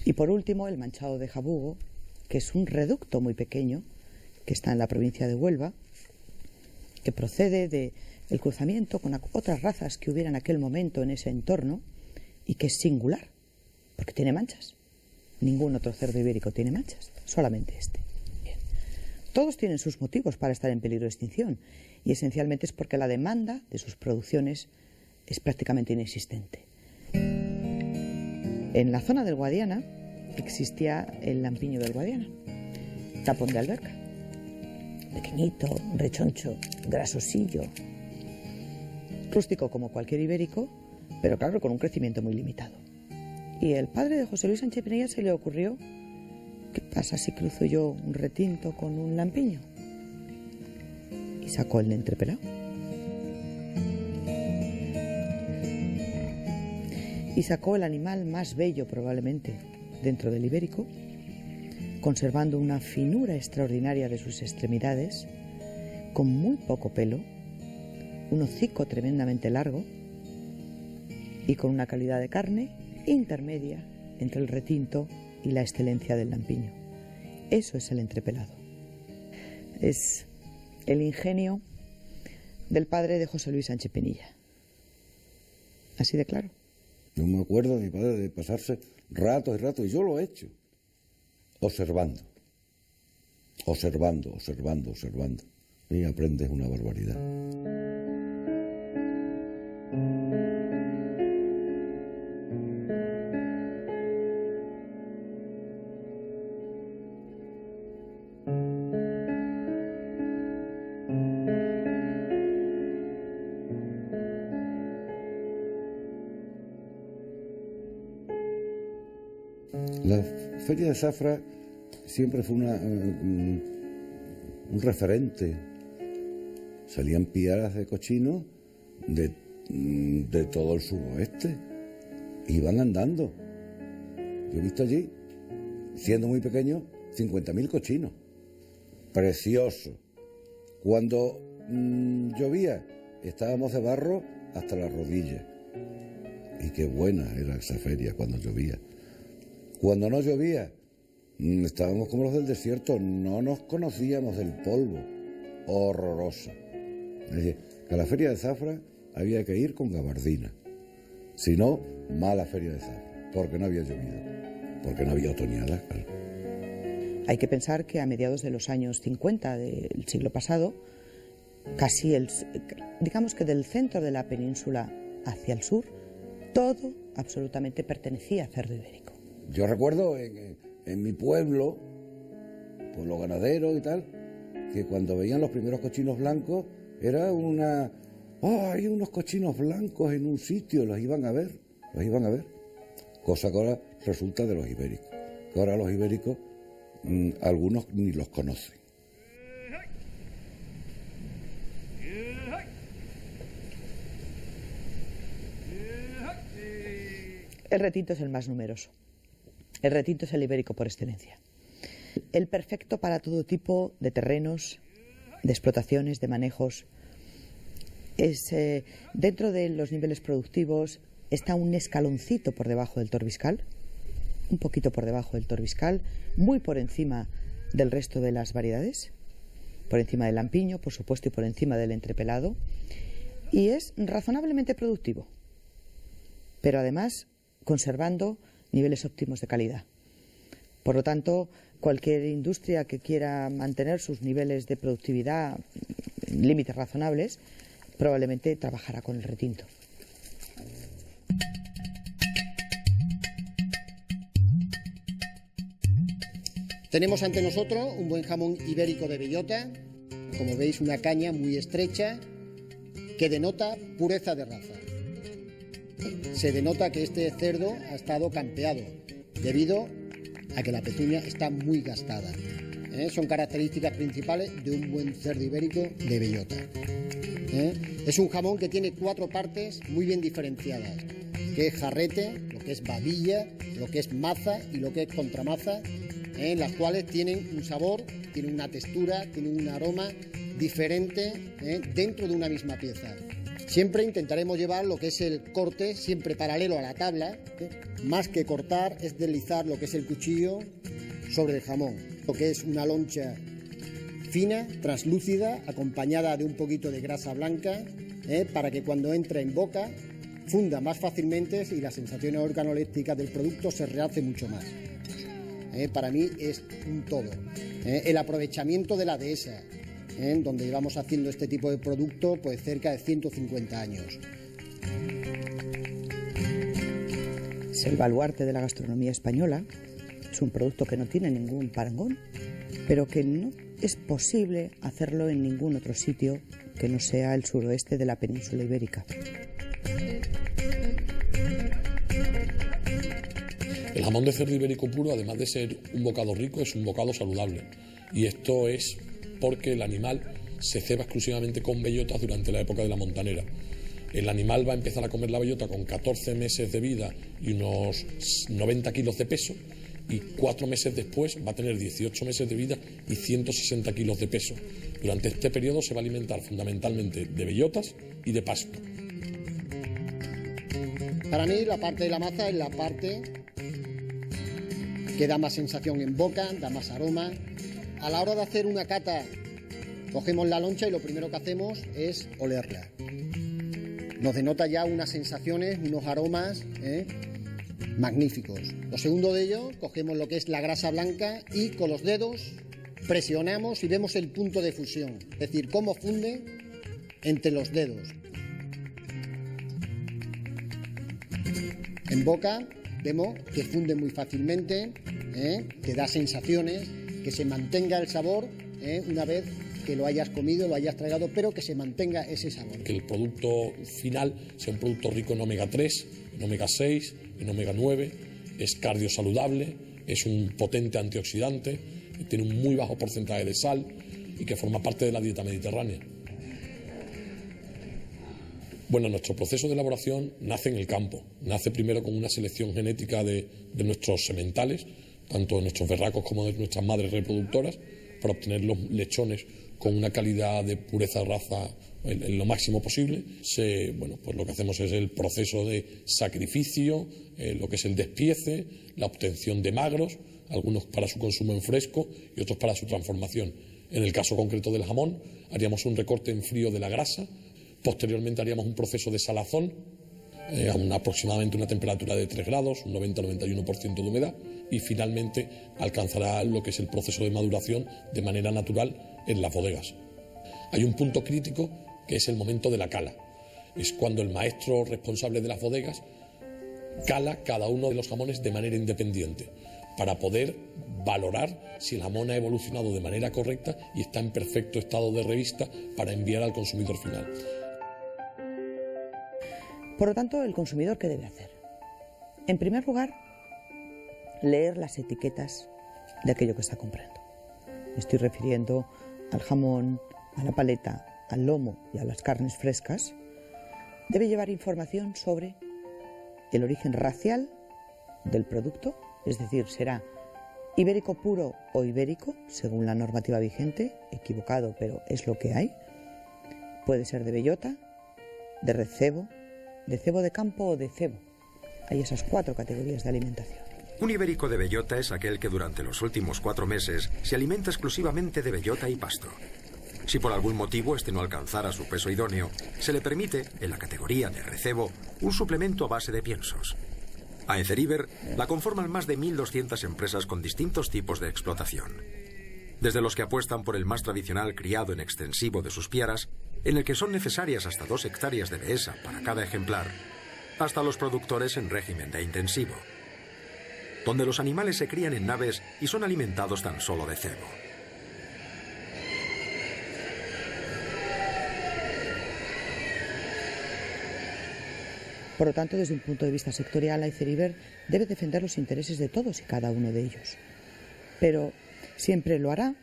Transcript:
Y por último, el manchado de jabugo, que es un reducto muy pequeño que está en la provincia de Huelva, que procede del cruzamiento con otras razas que hubiera en aquel momento en ese entorno y que es singular, porque tiene manchas. Ningún otro cerdo ibérico tiene manchas, solamente este. Bien. Todos tienen sus motivos para estar en peligro de extinción y esencialmente es porque la demanda de sus producciones es prácticamente inexistente. En la zona del Guadiana existía el lampiño del Guadiana, tapón de alberca, pequeñito, rechoncho, grasosillo, rústico como cualquier ibérico, pero claro, con un crecimiento muy limitado. Y el padre de José Luis Sánchez Pinilla se le ocurrió: ¿qué pasa si cruzo yo un retinto con un lampiño? Y sacó el entrepelado. Y sacó el animal más bello probablemente dentro del ibérico, conservando una finura extraordinaria de sus extremidades, con muy poco pelo, un hocico tremendamente largo y con una calidad de carne intermedia entre el retinto y la excelencia del lampiño. Eso es el entrepelado. Es el ingenio del padre de José Luis Sánchez Pinilla. Así de claro. Yo me acuerdo de mi padre de pasarse ratos y ratos, y yo lo he hecho, observando. Y aprendes una barbaridad. La Feria de Zafra siempre fue un referente. Salían piaras de cochinos de todo el suroeste. Iban andando. Yo he visto allí, siendo muy pequeño, 50.000 cochinos. Precioso. Cuando llovía, estábamos de barro hasta las rodillas. Y qué buena era esa feria cuando llovía. Cuando no llovía, estábamos como los del desierto, no nos conocíamos del polvo. Horroroso. Es decir, que a la feria de Zafra había que ir con gabardina. Si no, mala feria de Zafra, porque no había llovido, porque no había otoñada, claro. Hay que pensar que a mediados de los años 50 del siglo pasado, casi digamos que del centro de la península hacia el sur, todo absolutamente pertenecía a cerdo ibérico. Yo recuerdo en mi pueblo ganadero y tal, que cuando veían los primeros cochinos blancos, era hay unos cochinos blancos en un sitio, los iban a ver. Cosa que ahora resulta de los ibéricos. Que ahora los ibéricos, algunos ni los conocen. El retinto es el más numeroso. El retinto es el ibérico por excelencia. El perfecto para todo tipo de terrenos, de explotaciones, de manejos. Dentro de los niveles productivos está un escaloncito por debajo del torbiscal, un poquito por debajo del torbiscal, muy por encima del resto de las variedades, por encima del lampiño, por supuesto, y por encima del entrepelado, y es razonablemente productivo, pero además conservando niveles óptimos de calidad. Por lo tanto, cualquier industria que quiera mantener sus niveles de productividad en límites razonables, probablemente trabajará con el retinto. Tenemos ante nosotros un buen jamón ibérico de bellota, como veis una caña muy estrecha que denota pureza de raza. Se denota que este cerdo ha estado campeado debido a que la pezuña está muy gastada. Son características principales de un buen cerdo ibérico de bellota. Es un jamón que tiene 4 partes muy bien diferenciadas, que es jarrete, lo que es babilla, lo que es maza y lo que es contramaza, las cuales tienen un sabor, tienen una textura, tienen un aroma diferente dentro de una misma pieza. Siempre intentaremos llevar lo que es el corte siempre paralelo a la tabla, más que cortar es deslizar lo que es el cuchillo sobre el jamón, lo que es una loncha fina, translúcida, acompañada de un poquito de grasa blanca, para que cuando entre en boca funda más fácilmente y las sensaciones organolépticas del producto se realcen mucho más. Para mí es un todo. El aprovechamiento de la dehesa, donde llevamos haciendo este tipo de producto pues cerca de 150 años. Es el baluarte de la gastronomía española. Es un producto que no tiene ningún parangón, pero que no es posible hacerlo en ningún otro sitio que no sea el suroeste de la península ibérica. El jamón de cerdo ibérico puro, además de ser un bocado rico, es un bocado saludable. Y esto es porque el animal se ceba exclusivamente con bellotas durante la época de la montanera. El animal va a empezar a comer la bellota con 14 meses de vida y unos 90 kilos de peso, y 4 meses después va a tener 18 meses de vida y 160 kilos de peso. Durante este periodo se va a alimentar fundamentalmente de bellotas y de pasto. Para mí la parte de la maza es la parte que da más sensación en boca, da más aroma. A la hora de hacer una cata, cogemos la loncha y lo primero que hacemos es olerla. Nos denota ya unas sensaciones, unos aromas magníficos. Lo segundo de ello, cogemos lo que es la grasa blanca y con los dedos presionamos y vemos el punto de fusión, es decir, cómo funde entre los dedos. En boca vemos que funde muy fácilmente, que da sensaciones, que se mantenga el sabor una vez que lo hayas comido, lo hayas tragado, pero que se mantenga ese sabor. Que el producto final sea un producto rico en omega 3, en omega 6, en omega 9, es cardiosaludable, es un potente antioxidante, tiene un muy bajo porcentaje de sal y que forma parte de la dieta mediterránea. Bueno, nuestro proceso de elaboración nace en el campo. Nace primero con una selección genética de nuestros sementales, tanto de nuestros berracos como de nuestras madres reproductoras, para obtener los lechones con una calidad de pureza de raza en lo máximo posible. Pues lo que hacemos es el proceso de sacrificio, lo que es el despiece, la obtención de magros, algunos para su consumo en fresco y otros para su transformación. En el caso concreto del jamón, haríamos un recorte en frío de la grasa. Posteriormente haríamos un proceso de salazón a aproximadamente una temperatura de 3 grados, un 90-91% de humedad, y finalmente alcanzará lo que es el proceso de maduración de manera natural en las bodegas. Hay un punto crítico que es el momento de la cala. Es cuando el maestro responsable de las bodegas cala cada uno de los jamones de manera independiente para poder valorar si el jamón ha evolucionado de manera correcta y está en perfecto estado de revista para enviar al consumidor final. Por lo tanto, ¿el consumidor qué debe hacer? En primer lugar, leer las etiquetas de aquello que está comprando. Me estoy refiriendo al jamón, a la paleta, al lomo y a las carnes frescas. Debe llevar información sobre el origen racial del producto, es decir, será ibérico puro o ibérico, según la normativa vigente, equivocado, pero es lo que hay. Puede ser de bellota, de recebo, de cebo de campo o de cebo. Hay esas 4 categorías de alimentación. Un ibérico de bellota es aquel que durante los últimos 4 meses se alimenta exclusivamente de bellota y pasto. Si por algún motivo este no alcanzara su peso idóneo, se le permite, en la categoría de recebo, un suplemento a base de piensos. A Eceriver la conforman más de 1.200 empresas con distintos tipos de explotación. Desde los que apuestan por el más tradicional criado en extensivo de sus piaras, en el que son necesarias hasta 2 hectáreas de dehesa para cada ejemplar, hasta los productores en régimen de intensivo, donde los animales se crían en naves y son alimentados tan solo de cebo. Por lo tanto, desde un punto de vista sectorial, Eceriver debe defender los intereses de todos y cada uno de ellos. Pero siempre lo hará